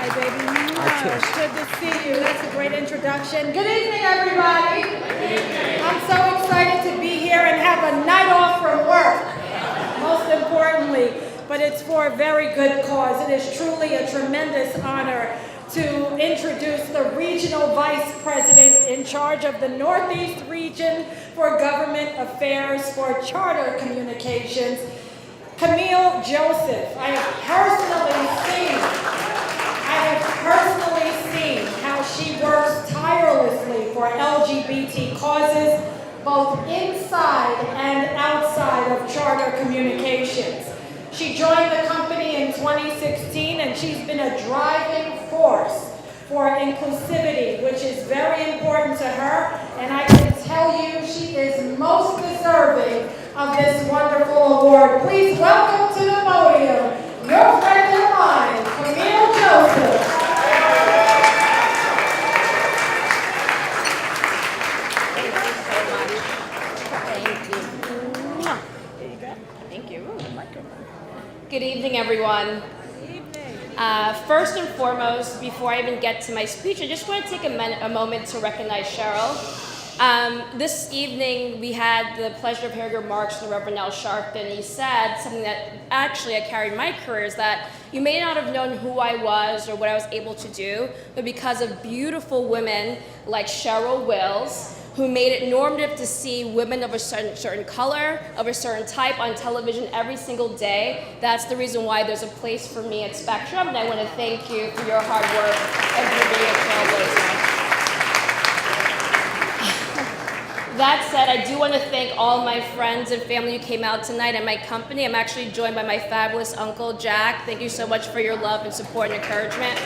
Hi, baby. kiss. Good to see you. That's a great introduction. Good evening, everybody. I'm so excited to be here and have a night off from work, most importantly. But it's for a very good cause. It is truly a tremendous honor to introduce the Regional Vice President in charge of the Northeast Region for Government Affairs for Charter Communications, Camille Joseph. I have personally seen how she works tirelessly for LGBT causes, both inside and outside of Charter Communications. She joined the company in 2016, and she's been a driving force for inclusivity, which is very important to her, and I can tell you she is most deserving of this wonderful award. Please welcome to the podium your friend and mine, Camille Joseph. Good evening, everyone. First and foremost, before I even get to my speech, I just want to take a moment to recognize Cheryl. This evening, we had the pleasure of hearing remarks from the Reverend Al Sharpton. He said something that actually I carried in my career, is that you may not have known who I was or what I was able to do, but because of beautiful women like Cheryl Wills, who made it normative to see women of a certain color, of a certain type on television every single day. That's the reason why there's a place for me at Spectrum, and I want to thank you for your hard work and for being a trailblazer. That said, I do want to thank all my friends and family who came out tonight and my company. I'm actually joined by my fabulous uncle, Jack. Thank you so much for your love and support and encouragement.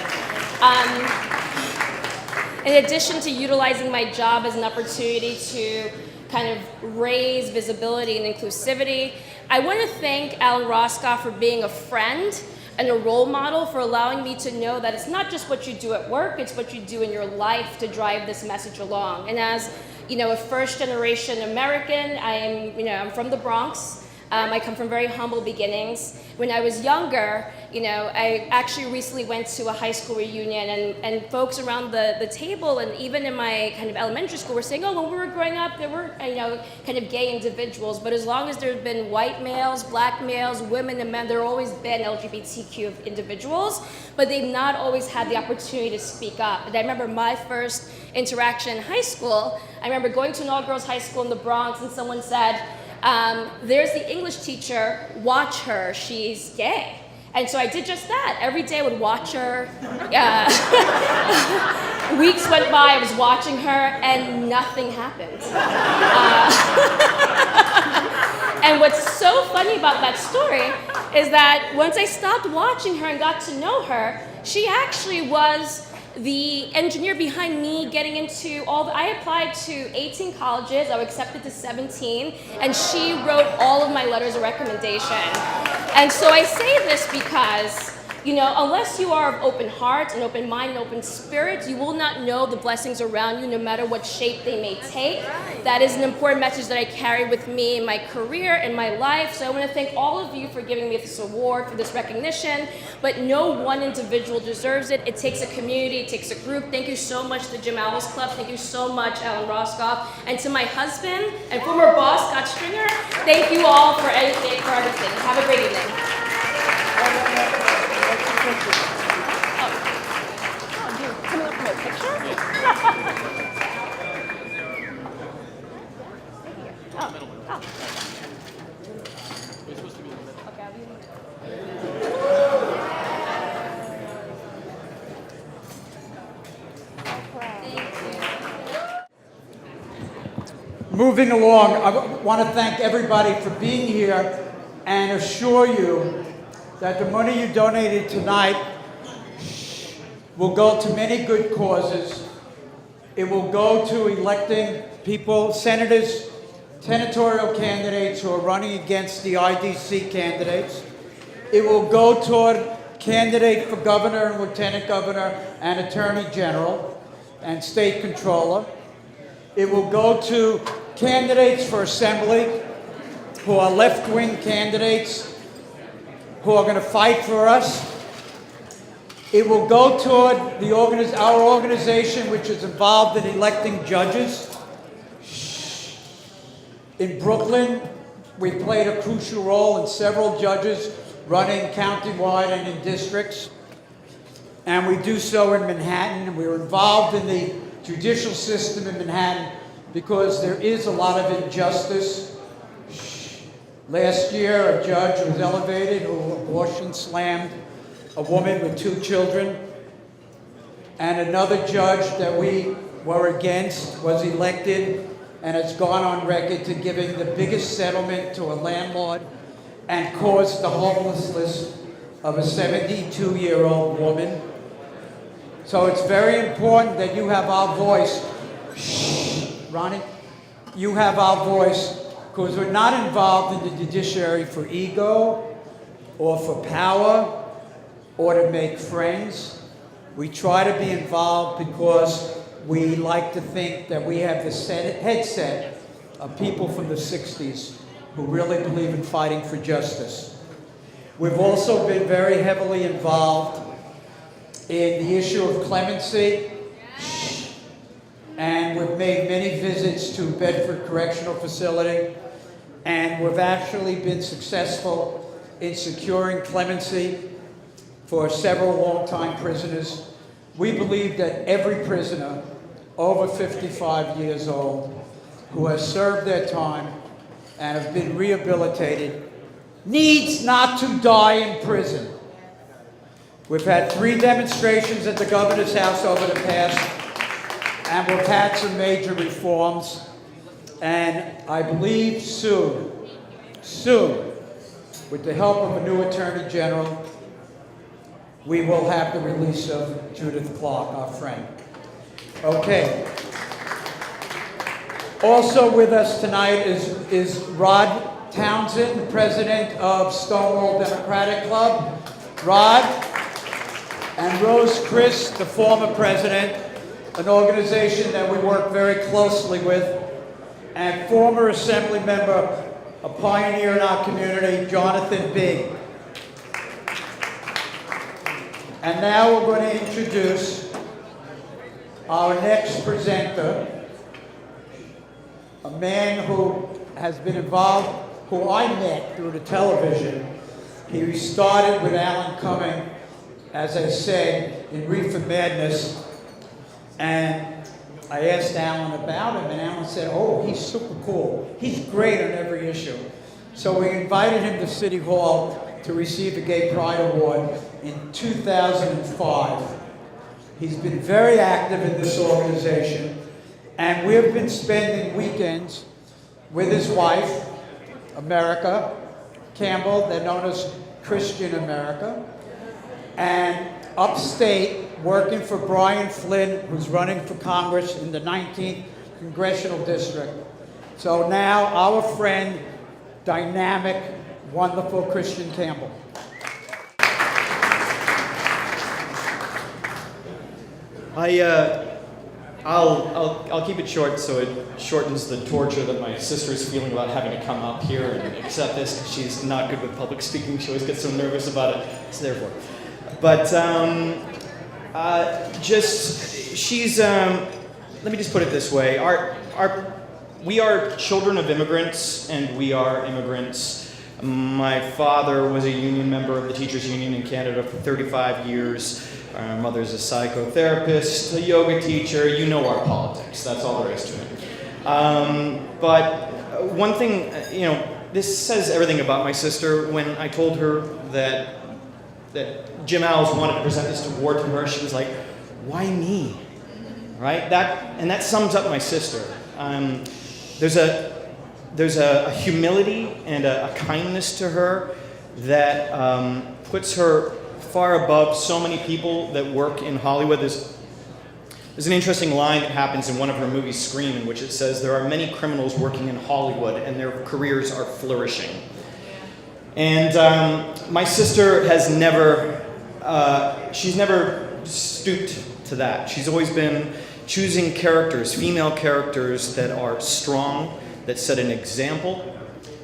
In addition to utilizing my job as an opportunity to kind of raise visibility and inclusivity, I want to thank Alan Roscoff for being a friend and a role model, for allowing me to know that it's not just what you do at work, it's what you do in your life to drive this message along. And as a first-generation American, I'm from the Bronx. I come from very humble beginnings. When I was younger, I actually recently went to a high school reunion, and folks around the table, and even in my kind of elementary school, were saying, oh, when we were growing up, there were, kind of gay individuals, but as long as there's been white males, black males, women and men, there have always been LGBTQ individuals, but they've not always had the opportunity to speak up. And I remember my first interaction in high school. I remember going to an all-girls high school in the Bronx, and someone said, there's the English teacher, watch her, she's gay. And so I did just that. Every day I would watch her. Weeks went by, I was watching her, and nothing happened. And what's so funny about that story is that once I stopped watching her and got to know her, she actually was the engineer behind me getting into I applied to 18 colleges, I was accepted to 17, and she wrote all of my letters of recommendation. And so I say this because, unless you are of open heart, an open mind, an open spirit, you will not know the blessings around you, no matter what shape they may take. That is an important message that I carry with me in my career, in my life. So I want to thank all of you for giving me this award, for this recognition. But no one individual deserves it. It takes a community, it takes a group. Thank you so much to the Jim Owls Club. Thank you so much, Alan Roscoff. And to my husband and former boss, Scott Stringer, thank you all for everything. Have a great evening. Coming up for a picture? Moving along, I want to thank everybody for being here and assure you that the money you donated tonight will go to many good causes. It will go to electing people, senators, senatorial candidates who are running against the IDC candidates. It will go toward candidate for governor and lieutenant governor and attorney general and state controller. It will go to candidates for assembly who are left-wing candidates who are going to fight for us. It will go toward our organization, which is involved in electing judges. In Brooklyn, we played a crucial role in several judges running countywide and in districts. And we do so in Manhattan. We were involved in the judicial system in Manhattan because there is a lot of injustice. Last year, a judge was elevated who abortion slammed a woman with 2 children. And another judge that we were against was elected and has gone on record to giving the biggest settlement to a landlord and caused the homelessness of a 72-year-old woman. So it's very important that you have our voice. Shh, Ronnie, you have our voice, because we're not involved in the judiciary for ego or for power or to make friends. We try to be involved because we like to think that we have the headset of people from the 60s who really believe in fighting for justice. We've also been very heavily involved in the issue of clemency, and we've made many visits to Bedford Correctional Facility, and we've actually been successful in securing clemency for several long-time prisoners. We believe that every prisoner over 55 years old who has served their time and have been rehabilitated needs not to die in prison. We've had 3 demonstrations at the governor's house over the past, and we've had some major reforms. And I believe soon, with the help of a new Attorney General, we will have the release of Judith Clark, our friend. Okay. Also with us tonight is Rod Townsend, president of Stonewall Democratic Club. Rod. And Rose Chris, the former president, an organization that we work very closely with, and former assembly member, a pioneer in our community, Jonathan Big. And now we're going to introduce our next presenter, a man who has been involved, who I met through the television. He started with Alan Cumming, as I said, in Reefer Madness, and I asked Alan about him, and Alan said, oh, he's super cool. He's great on every issue. So we invited him to City Hall to receive the Gay Pride Award in 2005. He's been very active in this organization, and we've been spending weekends with his wife, America Campbell, they're known as Christian America, and upstate, working for Brian Flynn, who's running for Congress in the 19th Congressional District. So now, our friend, dynamic, wonderful Christian Campbell. I'll keep it short so it shortens the torture that my sister is feeling about having to come up here and accept this, because she's not good with public speaking. She always gets so nervous about it. So therefore. But let me just put it this way. We are children of immigrants, and we are immigrants. My father was a union member of the Teachers Union in Canada for 35 years. My mother's a psychotherapist, a yoga teacher. You know our politics. That's all there is to it. But one thing, this says everything about my sister. When I told her that Jim Owls wanted to present this award to her, she was like, why me? Right? That sums up my sister. There's a humility and a kindness to her that puts her far above so many people that work in Hollywood. There's an interesting line that happens in one of her movies, Scream, in which it says, there are many criminals working in Hollywood and their careers are flourishing. And my sister has never stooped to that. She's always been choosing characters, female characters that are strong, that set an example,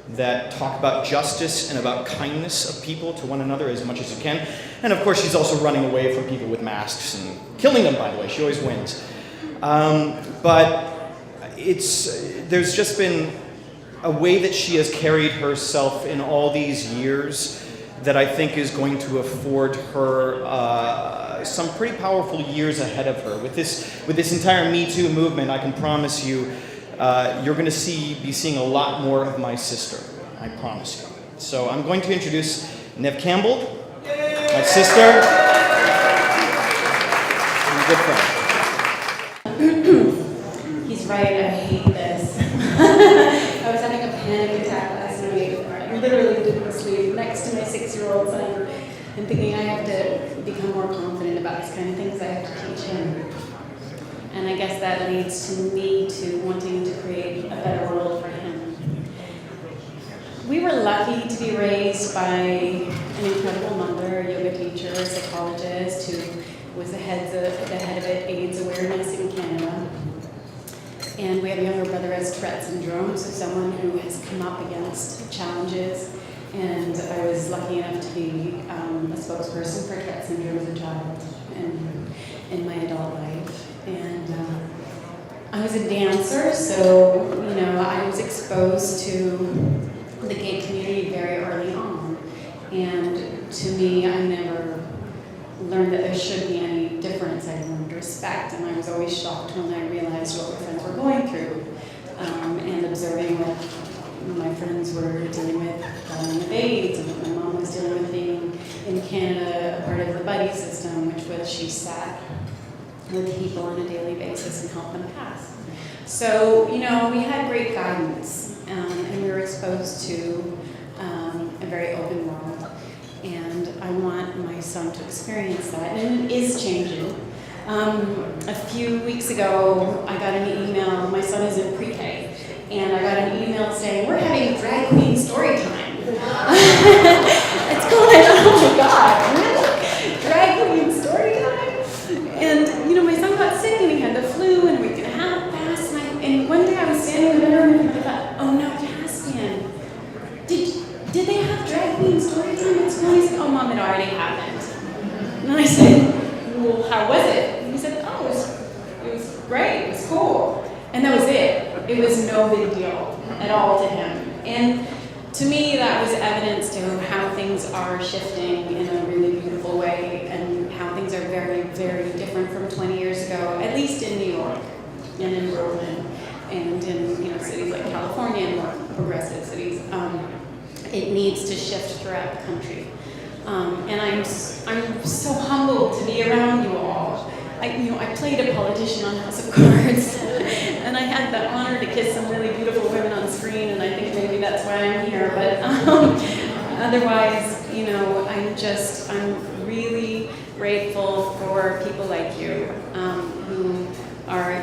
that talk about justice and about kindness of people to one another as much as you can. And of course, she's also running away from people with masks and killing them, by the way. She always wins. But there's just been a way that she has carried herself in all these years that I think is going to afford her some pretty powerful years ahead of her. With this entire Me Too movement, I can promise you, you're going to be seeing a lot more of my sister. I promise you. So I'm going to introduce Nev Campbell, my sister, and a good friend. He's right, I hate this. I was having a panic attack last night. I literally didn't sleep next to my 6-year-old son and thinking I have to become more confident about this kind of things. I have to teach him. And I guess that leads to me to wanting to create a better world for him. We were lucky to be raised by an incredible mother, a yoga teacher, a psychologist who was the head of AIDS awareness in Canada. And we have a younger brother who has Tourette syndrome, so someone who has come up against challenges. And I was lucky enough to be a spokesperson for Tourette syndrome as a child and in my adult life. And I was a dancer, so I was exposed to the gay community very early on. And to me, I never learned that there should be any difference. I learned respect, and I was always shocked when I realized what my friends were going through, and observing what my friends were dealing with dying of AIDS, and what my mom was dealing with being in Canada, a part of the buddy system, which was she sat with people on a daily basis and helped them pass. So, we had great guidance, and we were exposed to a very open world. And I want my son to experience that, and it is changing. A few weeks ago, I got an email. My son is in pre-K, and I got an email saying, "We're having drag queen story time." It's going, oh my God, really? Drag queen story time? And my son got sick, and he had the flu, and we were gonna have fast. And one day I was standing in the living room, and I thought, oh no, Caspian, did they have drag queen story time at school? He said, "Oh, Mom, it already happened." And I said, "Well, how was it?" And he said, "Oh, it was great. It was cool." And that was it. It was no big deal at all to him. And to me, that was evidence to how things are shifting in a really beautiful way, and how things are very, very different from 20 years ago, at least in New York and in Brooklyn and in cities like California and more progressive cities. It needs to shift throughout the country. And I'm so humbled to be around you all. I played a politician on House of Cards, and I had the honor to kiss some really beautiful women on screen, and I think maybe that's why I'm here. But otherwise, I'm really grateful for people like you, who are,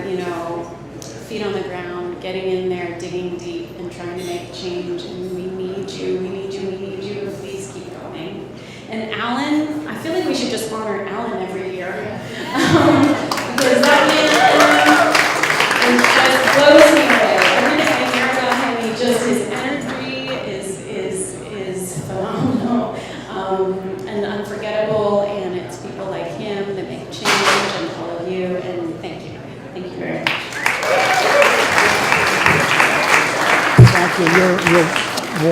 feet on the ground, getting in there, digging deep, and trying to make change. And we need you. Please keep going. And Alan, I feel like we should just honor Alan every year. Because that man just blows me away. Everything I hear about him, his energy is phenomenal and unforgettable. And it's people like him that make change, and all of you. And thank you. Thank you very much. Thank you. You're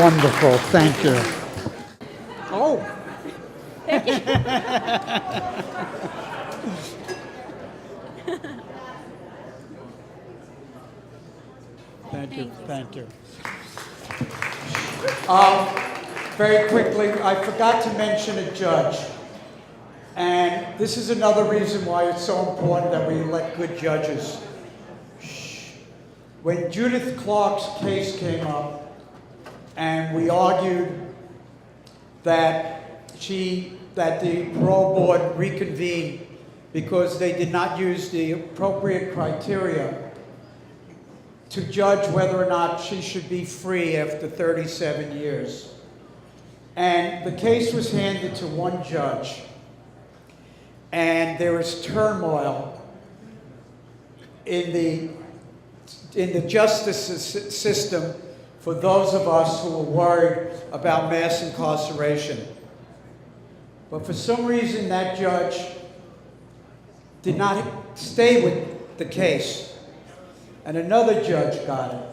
wonderful. Thank you. Oh. Thank you. Thank you. Very quickly, I forgot to mention a judge. And this is another reason why it's so important that we elect good judges. When Judith Clark's case came up, and we argued that the parole board reconvene because they did not use the appropriate criteria to judge whether or not she should be free after 37 years. And the case was handed to one judge, and there was turmoil in the justice system for those of us who are worried about mass incarceration. But for some reason, that judge did not stay with the case, and another judge got it.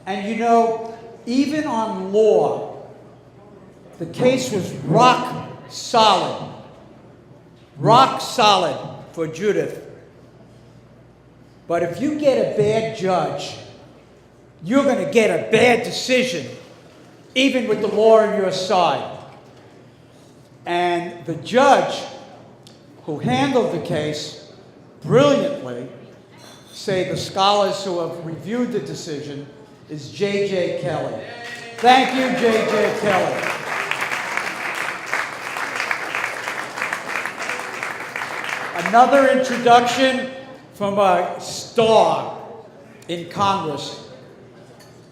And you know, even on law, the case was rock solid for Judith. But if you get a bad judge, you're going to get a bad decision, even with the law on your side. And the judge who handled the case brilliantly, say the scholars who have reviewed the decision, is J.J. Kelly. Thank you, J.J. Kelly. Another introduction from a star in Congress,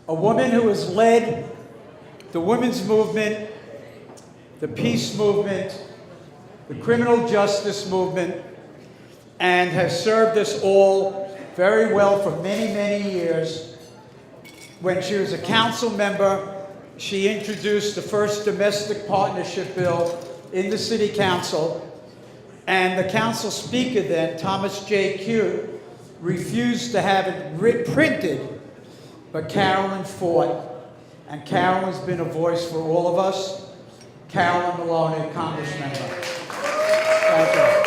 a woman who has led the women's movement, the peace movement, the criminal justice movement, and has served us all very well for many, many years. When she was a council member, she introduced the first domestic partnership bill in the city council, and the council speaker then, Thomas J. Cute, refused to have it printed, but Carolyn fought, and Carolyn's been a voice for all of us. Carolyn Maloney, Congress member. Thank you.